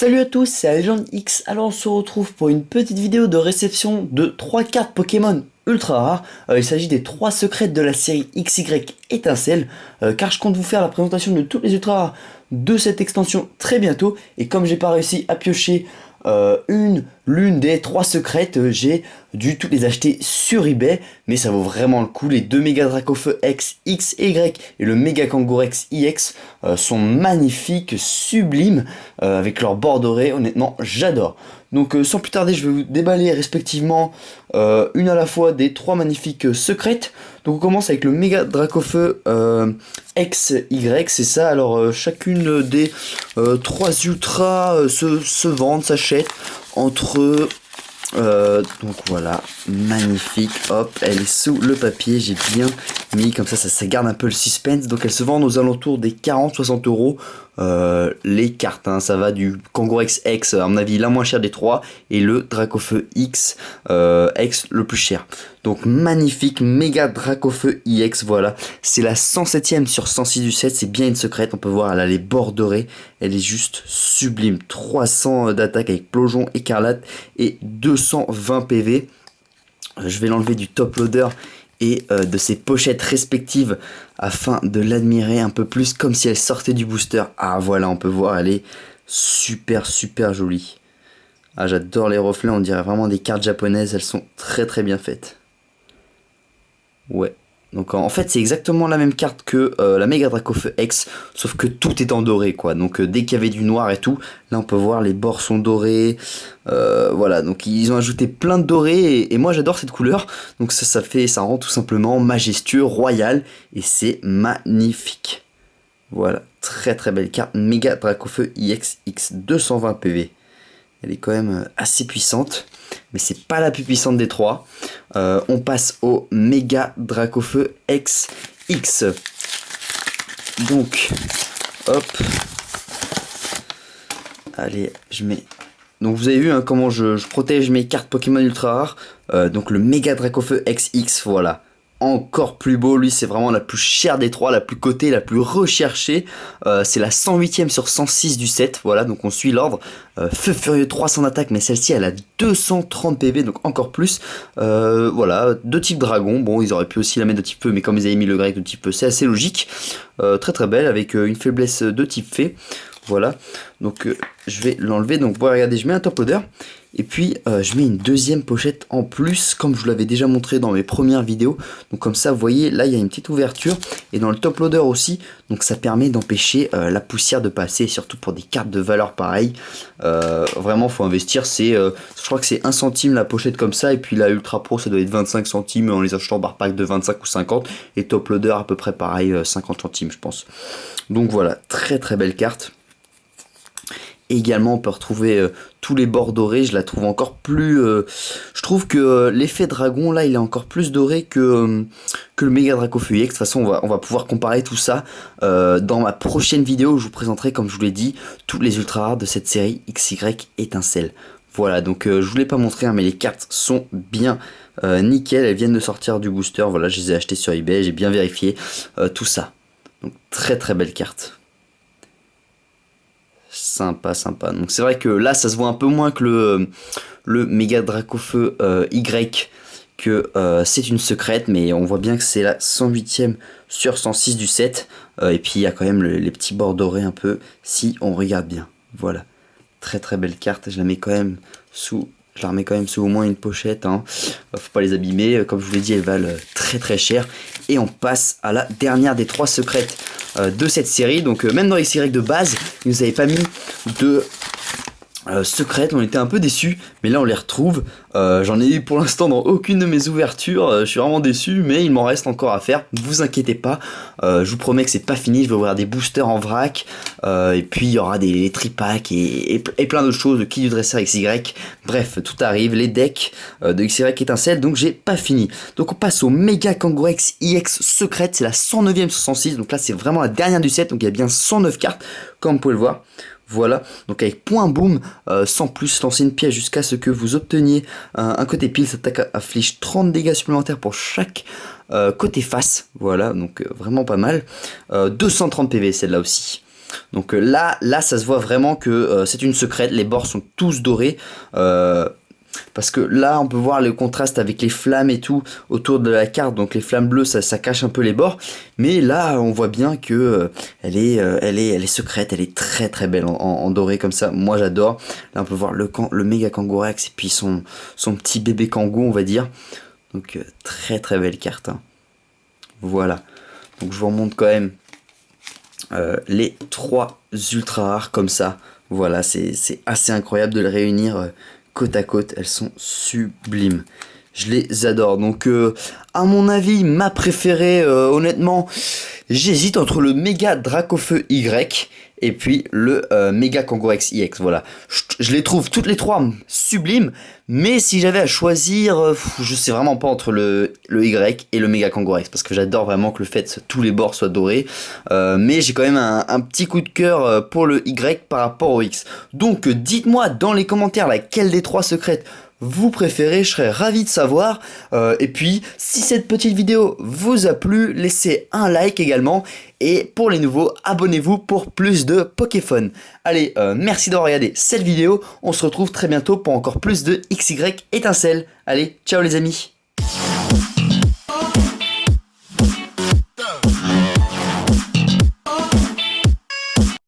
Salut à tous, c'est Legend X. Alors on se retrouve pour une petite vidéo de réception de 3 cartes Pokémon ultra rares. Il s'agit des 3 secrètes de la série XY Étincelle, car je compte vous faire la présentation de toutes les ultra rares de cette extension très bientôt. Et comme j'ai pas réussi à piocher l'une des 3 secrètes, j'ai dû toutes les acheter sur eBay, mais ça vaut vraiment le coup. Les 2 méga Dracofeu X, X et Y et le méga Kangourex IX sont magnifiques, sublimes, avec leur bord doré. Honnêtement, j'adore. Donc sans plus tarder, je vais vous déballer respectivement une à la fois des 3 magnifiques secrètes. Donc on commence avec le méga Dracofeu XY, c'est ça. Alors chacune des 3 ultras se vendent, s'achètent entre donc voilà, magnifique, hop, elle est sous le papier, j'ai bien mis comme ça garde un peu le suspense. Donc elles se vendent aux alentours des 40-60 euros les cartes, hein. Ça va du Kangourex X, à mon avis la moins chère des 3, et le Dracofeu X X le plus cher. Donc magnifique méga Dracofeu IX, voilà, c'est la 107ème sur 106 du set, c'est bien une secrète, on peut voir elle a les bords dorés, elle est juste sublime, 300 d'attaque avec plongeon écarlate et 220 PV. Je vais l'enlever du top loader et de ses pochettes respectives afin de l'admirer un peu plus comme si elle sortait du booster. Ah voilà, on peut voir, elle est super jolie. Ah, j'adore les reflets, on dirait vraiment des cartes japonaises, elles sont très bien faites. Ouais. Donc en fait c'est exactement la même carte que la Mega Dracofeu X, sauf que tout est en doré quoi. Donc dès qu'il y avait du noir et tout, là on peut voir les bords sont dorés. Voilà, donc ils ont ajouté plein de doré et moi j'adore cette couleur. Donc ça rend tout simplement majestueux, royal, et c'est magnifique. Voilà, très belle carte, Mega Dracofeu IX X 220 PV. Elle est quand même assez puissante, mais c'est pas la plus puissante des 3. On passe au méga Dracofeu XX. Donc, hop. Allez, je mets. Donc vous avez vu hein, comment je protège mes cartes Pokémon ultra rares. Donc le méga Dracofeu XX, voilà. Encore plus beau, lui c'est vraiment la plus chère des 3, la plus cotée, la plus recherchée. C'est la 108ème sur 106 du set, voilà, donc on suit l'ordre. Feu furieux 300 d'attaque, mais celle-ci elle a 230 PV, donc encore plus. Voilà, de type dragon, bon ils auraient pu aussi la mettre de type feu, mais comme ils avaient mis le grec de type feu, c'est assez logique. Très belle, avec une faiblesse de type fée. Voilà, donc je vais l'enlever. Donc bon, regardez, je mets un top loader et puis je mets une deuxième pochette en plus, comme je vous l'avais déjà montré dans mes premières vidéos. Donc comme ça, vous voyez, là il y a une petite ouverture et dans le top loader aussi. Donc ça permet d'empêcher la poussière de passer, surtout pour des cartes de valeur pareilles. Vraiment, faut investir. Je crois que c'est 1 centime la pochette comme ça, et puis la Ultra Pro ça doit être 25 centimes en les achetant par pack de 25 ou 50, et top loader à peu près pareil, 50 centimes je pense. Donc voilà, très belle carte. Également on peut retrouver tous les bords dorés, je la trouve encore plus... je trouve que l'effet dragon là il est encore plus doré que le méga Dracofeu X. De toute façon on va pouvoir comparer tout ça dans ma prochaine vidéo où je vous présenterai, comme je vous l'ai dit, tous les ultra rares de cette série XY Étincelle. Voilà, donc je vous l'ai pas montré hein, mais les cartes sont bien nickel, elles viennent de sortir du booster, voilà, je les ai achetées sur eBay, j'ai bien vérifié tout ça. Donc très belle carte. Sympa. Donc c'est vrai que là ça se voit un peu moins que le méga Dracofeu Y, que c'est une secrète, mais on voit bien que c'est la 108ème sur 106 du set. Et puis il y a quand même les petits bords dorés un peu, si on regarde bien. Voilà, très belle carte. Je la remets quand même sous au moins une pochette, hein. Faut pas les abîmer, comme je vous l'ai dit elles valent très cher. Et on passe à la dernière des 3 secrètes de cette série. Donc même dans les séries de base, ils nous avaient pas mis de secrètes, on était un peu déçus, mais là on les retrouve. J'en ai eu pour l'instant dans aucune de mes ouvertures, je suis vraiment déçu, mais il m'en reste encore à faire, ne vous inquiétez pas. Je vous promets que c'est pas fini, je vais ouvrir des boosters en vrac, et puis il y aura des tripacks et plein d'autres choses, de Ki du dresseur XY, bref, tout arrive, les decks de XY Étincelle, donc j'ai pas fini. Donc on passe au méga Kangourex IX secrète, c'est la 109ème sur 106, donc là c'est vraiment la dernière du set, donc il y a bien 109 cartes, comme vous pouvez le voir. Voilà, donc avec point boom, sans plus lancer une pièce jusqu'à ce que vous obteniez un côté pile. Cette attaque affiche 30 dégâts supplémentaires pour chaque côté face. Voilà, donc vraiment pas mal. 230 PV celle-là aussi. Donc là, ça se voit vraiment que c'est une secrète. Les bords sont tous dorés. Parce que là, on peut voir le contraste avec les flammes et tout autour de la carte. Donc les flammes bleues, ça cache un peu les bords. Mais là, on voit bien que elle est secrète. Elle est très très belle en doré comme ça. Moi, j'adore. Là, on peut voir le méga Kangourex et puis son petit bébé Kangoo, on va dire. Donc très très belle carte, hein. Voilà. Donc je vous remonte quand même les 3 ultra rares comme ça. Voilà, c'est assez incroyable de les réunir côte à côte. Elles sont sublimes. Je les adore. Donc à mon avis, ma préférée, honnêtement, j'hésite entre le méga Dracofeu Y et puis le méga Kangourex IX. Voilà. Je les trouve toutes les 3 sublimes. Mais si j'avais à choisir, je sais vraiment pas entre le Y et le méga Kangourex. Parce que j'adore vraiment que le fait que tous les bords soient dorés. Mais j'ai quand même un petit coup de cœur pour le Y par rapport au X. Donc dites-moi dans les commentaires laquelle des 3 secrètes vous préférez, je serais ravi de savoir. Et puis, si cette petite vidéo vous a plu, laissez un like également. Et pour les nouveaux, abonnez-vous pour plus de Poképhone. Allez, merci d'avoir regardé cette vidéo. On se retrouve très bientôt pour encore plus de XY étincelle. Allez, ciao les amis.